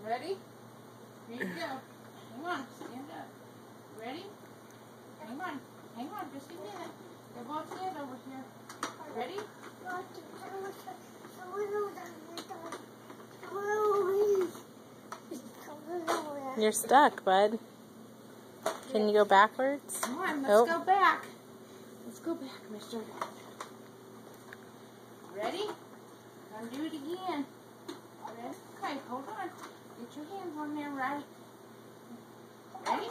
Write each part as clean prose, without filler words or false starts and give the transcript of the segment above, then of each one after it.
Ready? Here you go. Hang on. Stand up. Ready? Hang on. Hang on. Just a minute. They're both dead over here. Ready? You're stuck, bud. Can you go backwards? Come on, let's go back. Let's go back, mister. Ready? Gonna do it again. Ready? Okay, hold on. Get your hands on there right. Ready?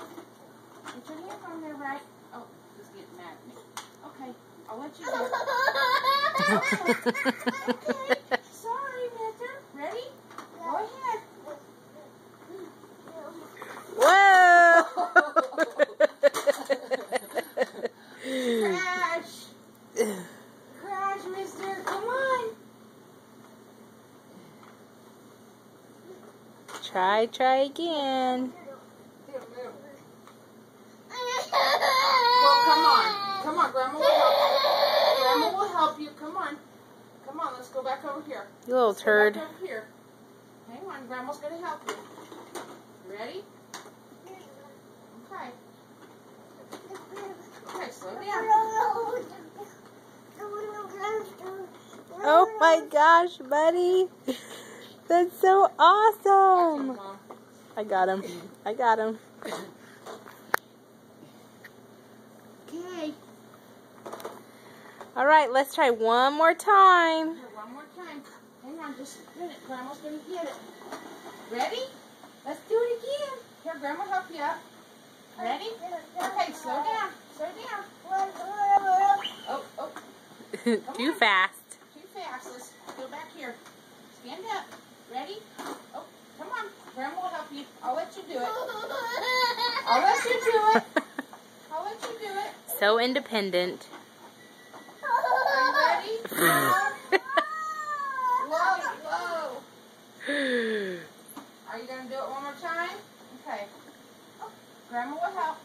Get your hands on there right. Oh, he's getting mad at me. Okay, I'll let you do it. Okay. Sorry, mister. Ready? Go ahead. Whoa! Crash! Crash, mister! Come on! Try again. Well, come on. Come on, Grandma will help you. Grandma will help you. Come on. Come on, let's go back over here. You little turd. Go back over here. Hang on, Grandma's going to help you. Ready? Okay. Okay, slow down. Oh my gosh, buddy. That's so awesome. Okay, Mom. I got him. I got him. Okay. All right, let's try one more time. Here, one more time. Hang on just a minute. Grandma's going to get it. Ready? Let's do it again. Here, Grandma will help you up. Ready? Okay, slow down. Slow down. Oh, oh. Too fast. Too fast. Let's go back here. Stand up. Ready? Oh, come on. Grandma will help you. I'll let you do it. I'll let you do it. I'll let you do it. So independent. Are you ready? Whoa, whoa. Are you going to do it one more time? Okay. Grandma will help.